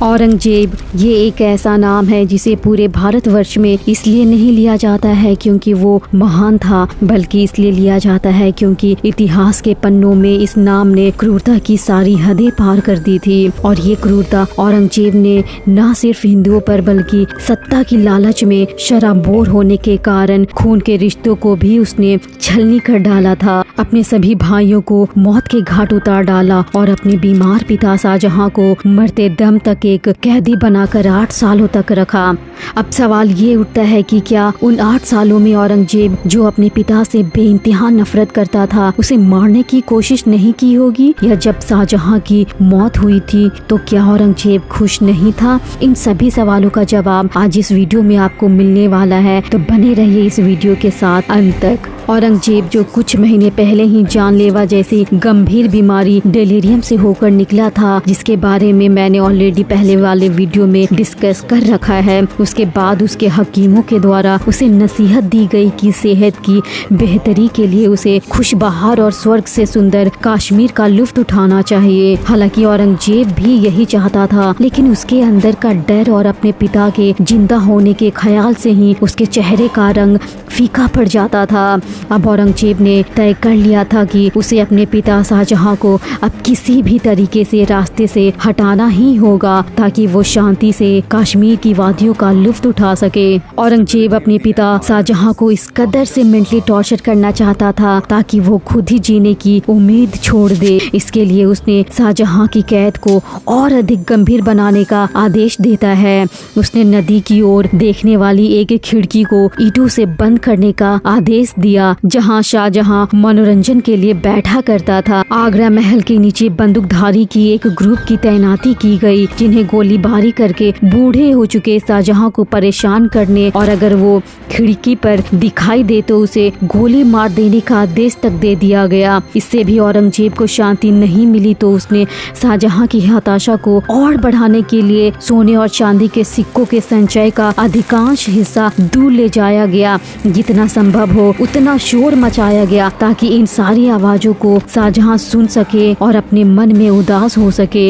औरंगजेब ये एक ऐसा नाम है जिसे पूरे भारतवर्ष में इसलिए नहीं लिया जाता है क्योंकि वो महान था, बल्कि इसलिए लिया जाता है क्योंकि इतिहास के पन्नों में इस नाम ने क्रूरता की सारी हदें पार कर दी थी। और ये क्रूरता औरंगजेब ने न सिर्फ हिंदुओं पर बल्कि सत्ता की लालच में शराबोर होने के कारण खून के रिश्तों को भी उसने छलनी कर डाला था। अपने सभी भाइयों को मौत के घाट उतार डाला और अपने बीमार पिता शाहजहां को मरते दम तक एक कैदी बनाकर 8 सालों तक रखा। अब सवाल ये उठता है कि क्या उन 8 सालों में औरंगजेब, जो अपने पिता से बेइंतहा नफरत करता था, उसे मारने की कोशिश नहीं की होगी? या जब शाहजहां की मौत हुई थी तो क्या औरंगजेब खुश नहीं था? इन सभी सवालों का जवाब आज इस वीडियो में आपको मिलने वाला है, तो बने रहिए इस वीडियो के साथ अंत तक। औरंगजेब जो कुछ महीने पहले ही जानलेवा जैसी गंभीर बीमारी डेलीरियम से होकर निकला था, जिसके बारे में मैंने ऑलरेडी पहले वाले वीडियो में डिस्कस कर रखा है, उसके बाद उसके हकीमों के द्वारा उसे नसीहत दी गई कि सेहत की बेहतरी के लिए उसे खुशबहार और स्वर्ग से सुंदर कश्मीर का लुत्फ उठाना चाहिए। हालांकि औरंगजेब भी यही चाहता था, लेकिन उसके अंदर का डर और अपने पिता के जिंदा होने के ख्याल से ही उसके चेहरे का रंग फीका पड़ जाता था। अब औरंगजेब ने तय कर लिया था कि उसे अपने पिता शाहजहां को अब किसी भी तरीके से रास्ते से हटाना ही होगा, ताकि वो शांति से कश्मीर की वादियों का लुत्फ उठा सके। औरंगजेब अपने पिता शाहजहां को इस कदर से मेंटली टॉर्चर करना चाहता था ताकि वो खुद ही जीने की उम्मीद छोड़ दे। इसके लिए उसने शाहजहां की कैद को और अधिक गंभीर बनाने का आदेश देता है। उसने नदी की ओर देखने वाली एक खिड़की को ईंटों से बंद करने का आदेश दिया, जहां शाहजहां मनोरंजन के लिए बैठा करता था। आगरा महल के नीचे बंदूकधारी की एक ग्रुप की तैनाती की गई, जिन्हें गोलीबारी करके बूढ़े हो चुके शाहजहां को परेशान करने और अगर वो खिड़की पर दिखाई दे तो उसे गोली मार देने का आदेश तक दे दिया गया। इससे भी औरंगजेब को शांति नहीं मिली तो उसने शाहजहां की हताशा को और बढ़ाने के लिए सोने और चांदी के सिक्कों के संचय का अधिकांश हिस्सा दूर ले जाया गया। जितना संभव हो उतना शोर मचाया गया ताकि इन सारी आवाजों को शाहजहां सुन सके और अपने मन में उदास हो सके।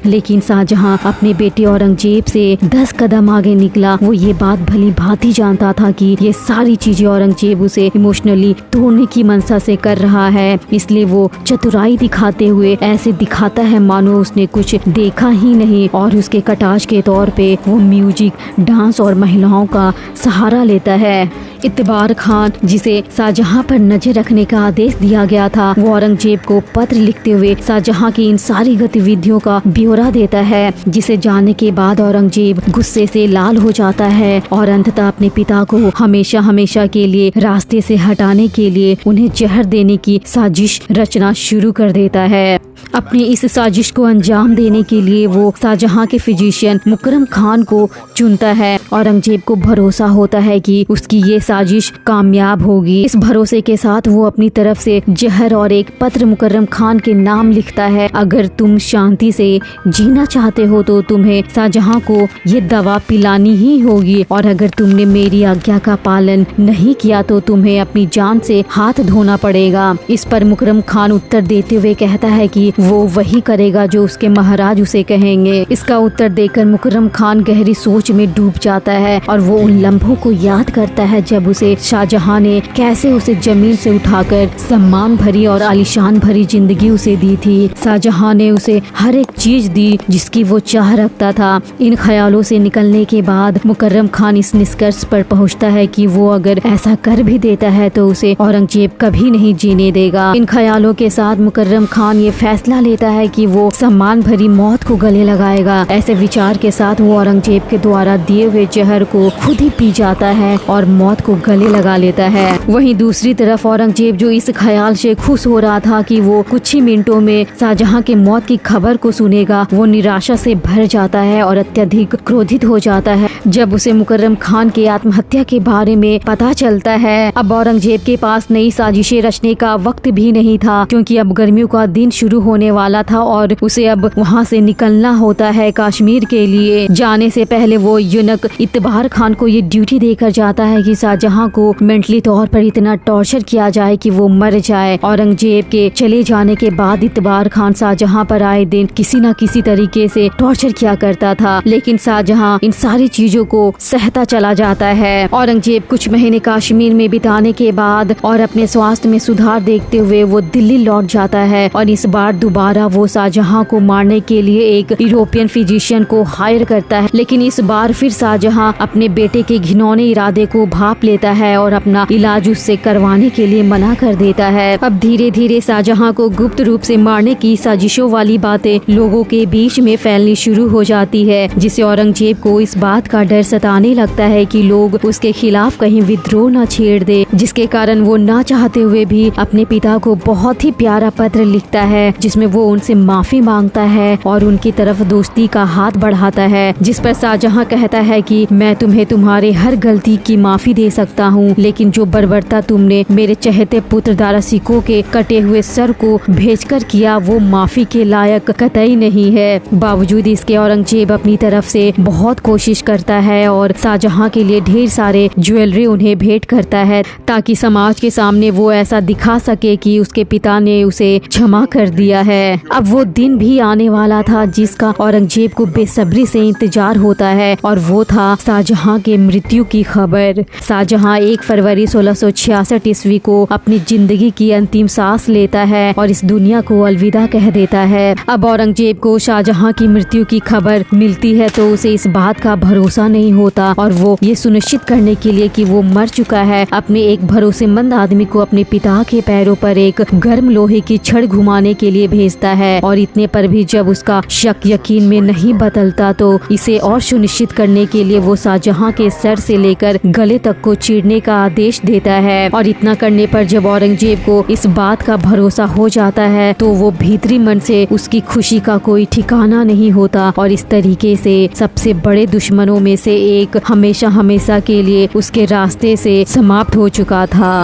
लेकिन शाहजहां अपने बेटे औरंगजेब से 10 कदम आगे निकला। वो ये बात भली भांति जानता था कि ये सारी चीजें औरंगजेब उसे इमोशनली तोड़ने की मंशा से कर रहा है, इसलिए वो चतुराई दिखाते हुए ऐसे दिखाता है मानो उसने कुछ देखा ही नहीं, और उसके कटाक्ष के तौर पे वो म्यूजिक, डांस और महिलाओं का सहारा लेता है। इतबार खान, जिसे शाहजहां पर नजर रखने का आदेश दिया गया था, वो औरंगजेब को पत्र लिखते हुए शाहजहां की इन सारी गतिविधियों का ब्यौरा देता है, जिसे जानने के बाद औरंगजेब गुस्से से लाल हो जाता है और अंततः अपने पिता को हमेशा हमेशा के लिए रास्ते से हटाने के लिए उन्हें जहर देने की साजिश रचना शुरू कर देता है। अपनी इस साजिश को अंजाम देने के लिए वो शाहजहां के फिजिशियन मुकर्रम खान को चुनता है। औरंगजेब को भरोसा होता है कि उसकी ये साजिश कामयाब होगी। इस भरोसे के साथ वो अपनी तरफ से जहर और एक पत्र मुकर्रम खान के नाम लिखता है। अगर तुम शांति से जीना चाहते हो तो तुम्हें शाहजहां को ये दवा पिलानी ही होगी, और अगर तुमने मेरी आज्ञा का पालन नहीं किया तो तुम्हें अपनी जान से हाथ धोना पड़ेगा। इस पर मुकर्रम खान उत्तर देते हुए कहता है कि वो वही करेगा जो उसके महाराज उसे कहेंगे। इसका उत्तर देकर मुकर्रम खान गहरी सोच में डूब जाता है और वो उन लम्हों को याद करता है जब उसे शाहजहां ने कैसे उसे जमीन से उठाकर सम्मान भरी और आलीशान भरी जिंदगी उसे दी थी। शाहजहां ने उसे हर एक चीज दी जिसकी वो चाह रखता था। इन ख्यालों से निकलने के बाद मुकर्रम खान इस निष्कर्ष पर पहुंचता है कि वो अगर ऐसा कर भी देता है तो उसे औरंगजेब कभी नहीं जीने देगा। इन ख्यालों के साथ मुकर्रम खान ये फैसला लेता है कि वो सम्मान भरी मौत को गले लगाएगा। ऐसे विचार के साथ वो औरंगजेब के द्वारा दिए हुए जहर को खुद ही पी जाता है और मौत को गले लगा लेता है। वहीं दूसरी तरफ औरंगजेब, जो इस ख्याल से खुश हो रहा था कि वो कुछ ही मिनटों में शाहजहां के मौत की खबर को सुनेगा, वो निराशा से भर जाता है और अत्यधिक क्रोधित हो जाता है जब उसे मुकर्रम खान के आत्महत्या के बारे में पता चलता है। अब औरंगजेब के पास नई साजिशें रचने का वक्त भी नहीं था, क्योंकि अब गर्मियों का दिन शुरू होने वाला था और उसे अब वहाँ से निकलना होता है कश्मीर के लिए। जाने से पहले वो यूनक इतबार खान को ये ड्यूटी देकर जाता है कि शाहजहां को मेंटली तौर पर इतना टॉर्चर किया जाए कि वो मर जाए। औरंगजेब के चले जाने के बाद इतबार खान शाहजहां पर आए दिन किसी न किसी तरीके से टॉर्चर किया करता था, लेकिन शाहजहां इन सारी चीजों को सहता चला जाता है। औरंगजेब कुछ महीने कश्मीर में बिताने के बाद और अपने स्वास्थ्य में सुधार देखते हुए वो दिल्ली लौट जाता है और इस बार दोबारा वो शाहजहां को मारने के लिए एक यूरोपियन फिजिशियन को हायर करता है, लेकिन इस बार फिर शाहजहां अपने बेटे के घिनौने इरादे को भांप लेता है और अपना इलाज उससे करवाने के लिए मना कर देता है। अब धीरे धीरे शाहजहां को गुप्त रूप से मारने की साजिशों वाली बातें लोगों के बीच में फैलनी शुरू हो जाती है, जिससे औरंगजेब को इस बात का डर सताने लगता है कि लोग उसके खिलाफ कहीं विद्रोह न छेड़ दे, जिसके कारण वो ना चाहते हुए भी अपने पिता को बहुत ही प्यारा पत्र लिखता है जिसमें वो उनसे माफी मांगता है और उनकी तरफ दोस्ती का हाथ बढ़ाता है, जिस पर शाहजहां कहता है कि मैं तुम्हें तुम्हारे हर गलती की माफी दे सकता हूँ, लेकिन जो बर्बरता तुमने मेरे चहेते पुत्र दारा सिकोह के कटे हुए सर को भेजकर किया वो माफी के लायक कतई नहीं है। बावजूद इसके औरंगजेब अपनी तरफ से बहुत कोशिश करता है और शाहजहां के लिए ढेर सारे ज्वेलरी उन्हें भेंट करता है ताकि समाज के सामने वो ऐसा दिखा सके कि उसके पिता ने उसे क्षमा कर दिया है। अब वो दिन भी आने वाला था जिसका औरंगजेब को बेसब्री से इंतजार होता है और वो था शाहजहां के मृत्यु की खबर। शाहजहां 1 फरवरी 1666 ईस्वी को अपनी जिंदगी की अंतिम सांस लेता है और इस दुनिया को अलविदा कह देता है। अब औरंगजेब को शाहजहां की मृत्यु की खबर मिलती है तो उसे इस बात का भरोसा नहीं होता और वो ये सुनिश्चित करने के लिए कि वो मर चुका है अपने एक भरोसेमंद आदमी को अपने पिता के पैरों पर एक गर्म लोहे की छड़ घुमाने के लिए भेजता है। और इतने पर भी जब उसका शक यकीन में नहीं बदलता तो इसे और सुनिश्चित करने के लिए वो शाहजहां के सर से लेकर गले तक को चीरने का आदेश देता है। और इतना करने पर जब औरंगजेब को इस बात का भरोसा हो जाता है तो वो भीतरी मन से उसकी खुशी का कोई ठिकाना नहीं होता और इस तरीके से सबसे बड़े दुश्मनों में से एक हमेशा हमेशा के लिए उसके रास्ते से समाप्त हो चुका था।